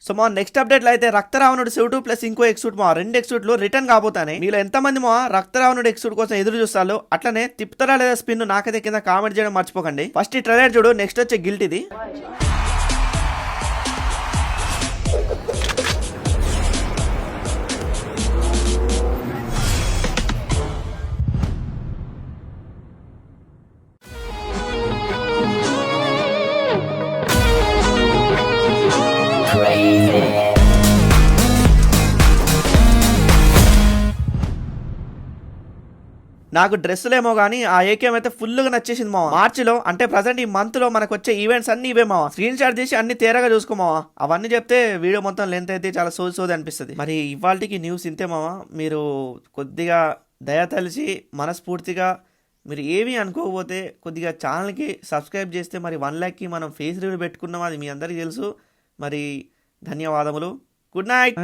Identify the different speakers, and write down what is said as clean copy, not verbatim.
Speaker 1: So మా next update లో అయితే రక్తరావణుడు సూట్ ప్లస్ ఇంకో ఎక్సూట్ మా 2 ఎక్సూట్లు రిటర్న్ కాబోతాయి. మీలో ఎంతమంది మా రక్తరావణుడు ఎక్సూట్ కోసం ఎదురు చూస్తారు? అట్లనే తిప్పుతారా లేదా స్పిన్ నాకైతే కింద కామెంట్ చేయడం మర్చిపోకండి. ఫస్ట్ ఈ ట్రైలర్ చూడు, నెక్స్ట్ వచ్చే గిల్ట్ ఇది. నాకు డ్రెస్సులేమో కానీ ఆ ఏకేం అయితే ఫుల్గా నచ్చేసింది మావా. మార్చిలో అంటే ప్రజెంట్ ఈ మంత్ లో మనకు వచ్చే ఈవెంట్స్ అన్ని ఇవే మావా. స్క్రీన్ షాట్ తీసి అన్ని తేరగా చూసుకోమావా. అవన్నీ చెప్తే వీడియో మొత్తం లెంత్ అయితే చాలా సోది అనిపిస్తుంది. మరి ఇవాళకి న్యూస్ ఇంతే మావా. మీరు కొద్దిగా దయ తలిచి మనస్ఫూర్తిగా మీరు ఏమీ అనుకోకపోతే కొద్దిగా ఛానల్కి సబ్స్క్రైబ్ చేస్తే మరి 1 లైక్కి మనం ఫేస్ రివ్యూ పెట్టుకున్నాం, అది మీ అందరికీ తెలుసు. మరి ధన్యవాదములు. Good night.